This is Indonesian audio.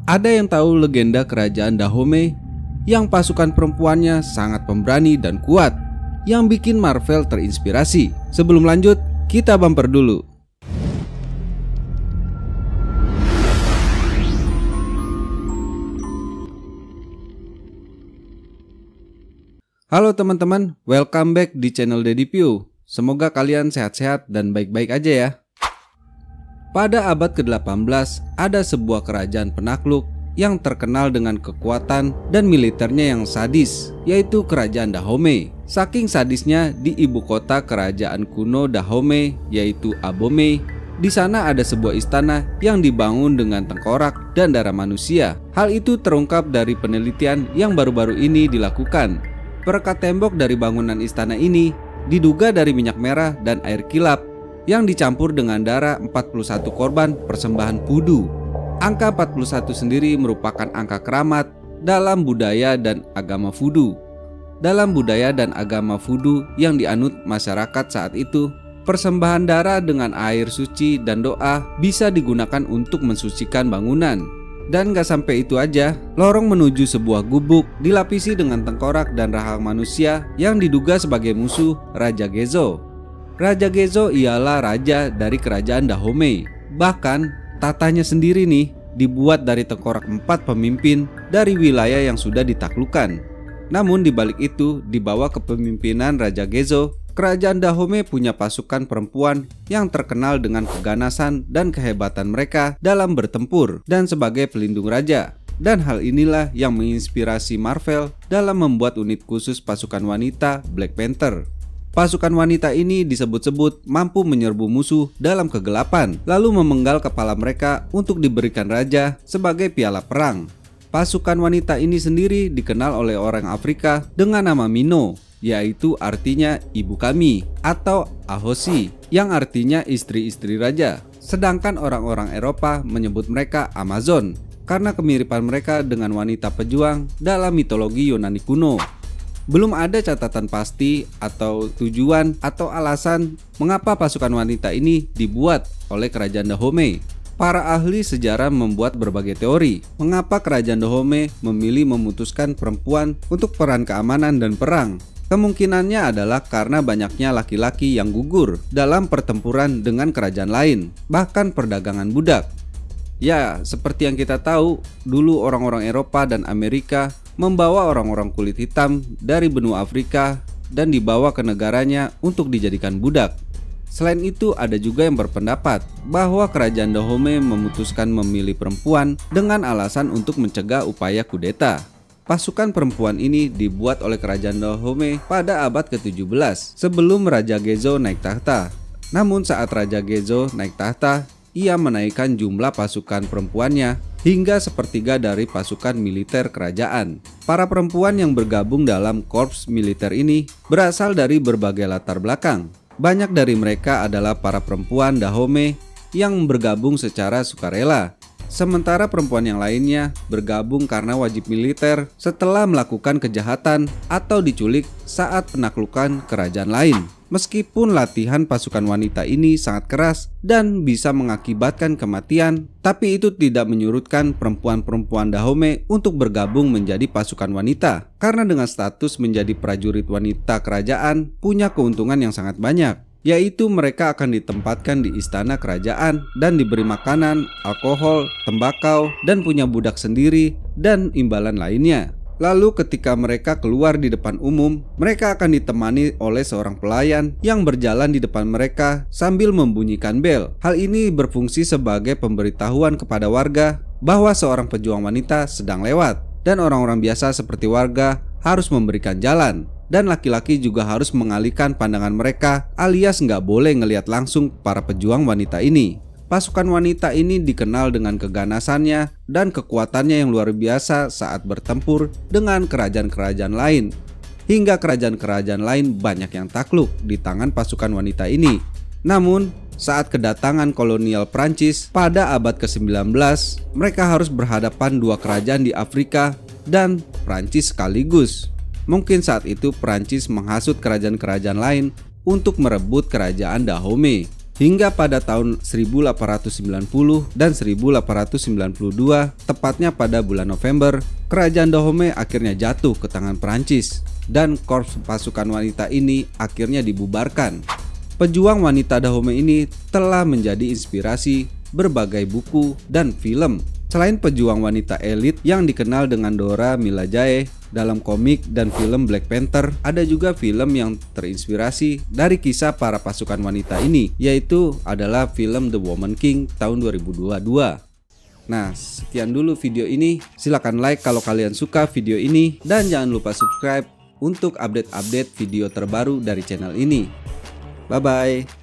Ada yang tahu legenda kerajaan Dahomey yang pasukan perempuannya sangat pemberani dan kuat, yang bikin Marvel terinspirasi? Sebelum lanjut, kita bumper dulu. Halo teman-teman, welcome back di channel Deddy Pyu. Semoga kalian sehat-sehat dan baik-baik aja ya. Pada abad ke-18, ada sebuah kerajaan penakluk yang terkenal dengan kekuatan dan militernya yang sadis, yaitu kerajaan Dahomey. Saking sadisnya, di ibu kota kerajaan kuno Dahomey, yaitu Abomey, di sana ada sebuah istana yang dibangun dengan tengkorak dan darah manusia. Hal itu terungkap dari penelitian yang baru-baru ini dilakukan. Perekat tembok dari bangunan istana ini diduga dari minyak merah dan air kilap yang dicampur dengan darah 41 korban persembahan voodoo. Angka 41 sendiri merupakan angka keramat dalam budaya dan agama voodoo. Dalam budaya dan agama voodoo yang dianut masyarakat saat itu, persembahan darah dengan air suci dan doa bisa digunakan untuk mensucikan bangunan. Dan gak sampai itu aja, lorong menuju sebuah gubuk dilapisi dengan tengkorak dan rahang manusia yang diduga sebagai musuh Raja Gezo. Raja Gezo ialah raja dari kerajaan Dahomey. Bahkan tatanya sendiri nih dibuat dari tengkorak 4 pemimpin dari wilayah yang sudah ditaklukkan. Namun dibalik itu, di bawah kepemimpinan Raja Gezo, kerajaan Dahomey punya pasukan perempuan yang terkenal dengan keganasan dan kehebatan mereka dalam bertempur dan sebagai pelindung raja. Dan hal inilah yang menginspirasi Marvel dalam membuat unit khusus pasukan wanita Black Panther. Pasukan wanita ini disebut-sebut mampu menyerbu musuh dalam kegelapan, lalu memenggal kepala mereka untuk diberikan raja sebagai piala perang. Pasukan wanita ini sendiri dikenal oleh orang Afrika dengan nama Mino, yaitu artinya ibu kami, atau Ahosi, yang artinya istri-istri raja. Sedangkan orang-orang Eropa menyebut mereka Amazon karena kemiripan mereka dengan wanita pejuang dalam mitologi Yunani kuno. Belum ada catatan pasti atau tujuan atau alasan mengapa pasukan wanita ini dibuat oleh kerajaan Dahomey. Para ahli sejarah membuat berbagai teori mengapa kerajaan Dahomey memilih memutuskan perempuan untuk peran keamanan dan perang. Kemungkinannya adalah karena banyaknya laki-laki yang gugur dalam pertempuran dengan kerajaan lain, bahkan perdagangan budak. Ya, seperti yang kita tahu, dulu orang-orang Eropa dan Amerika membawa orang-orang kulit hitam dari benua Afrika dan dibawa ke negaranya untuk dijadikan budak. Selain itu, ada juga yang berpendapat bahwa kerajaan Dahomey memutuskan memilih perempuan dengan alasan untuk mencegah upaya kudeta. Pasukan perempuan ini dibuat oleh kerajaan Dahomey pada abad ke-17 sebelum Raja Gezo naik tahta. Namun saat Raja Gezo naik tahta, ia menaikkan jumlah pasukan perempuannya hingga sepertiga dari pasukan militer kerajaan. Para perempuan yang bergabung dalam korps militer ini berasal dari berbagai latar belakang. Banyak dari mereka adalah para perempuan Dahomey yang bergabung secara sukarela. Sementara perempuan yang lainnya bergabung karena wajib militer setelah melakukan kejahatan atau diculik saat penaklukan kerajaan lain. Meskipun latihan pasukan wanita ini sangat keras dan bisa mengakibatkan kematian, tapi itu tidak menyurutkan perempuan-perempuan Dahomey untuk bergabung menjadi pasukan wanita. Karena dengan status menjadi prajurit wanita kerajaan punya keuntungan yang sangat banyak, yaitu mereka akan ditempatkan di istana kerajaan dan diberi makanan, alkohol, tembakau, dan punya budak sendiri dan imbalan lainnya. Lalu ketika mereka keluar di depan umum, mereka akan ditemani oleh seorang pelayan yang berjalan di depan mereka sambil membunyikan bel. Hal ini berfungsi sebagai pemberitahuan kepada warga bahwa seorang pejuang wanita sedang lewat, dan orang-orang biasa seperti warga harus memberikan jalan. Dan laki-laki juga harus mengalihkan pandangan mereka alias nggak boleh ngelihat langsung para pejuang wanita ini. Pasukan wanita ini dikenal dengan keganasannya dan kekuatannya yang luar biasa saat bertempur dengan kerajaan-kerajaan lain. Hingga kerajaan-kerajaan lain banyak yang takluk di tangan pasukan wanita ini. Namun, saat kedatangan kolonial Prancis pada abad ke-19, mereka harus berhadapan dua kerajaan di Afrika dan Prancis sekaligus. Mungkin saat itu Prancis menghasut kerajaan-kerajaan lain untuk merebut kerajaan Dahomey. Hingga pada tahun 1890 dan 1892, tepatnya pada bulan November, kerajaan Dahomey akhirnya jatuh ke tangan Perancis dan korps pasukan wanita ini akhirnya dibubarkan. Pejuang wanita Dahomey ini telah menjadi inspirasi berbagai buku dan film. Selain pejuang wanita elit yang dikenal dengan Dora Milaje dalam komik dan film Black Panther, ada juga film yang terinspirasi dari kisah para pasukan wanita ini, yaitu adalah film The Woman King tahun 2022. Nah, sekian dulu video ini. Silahkan like kalau kalian suka video ini, dan jangan lupa subscribe untuk update-update video terbaru dari channel ini. Bye-bye.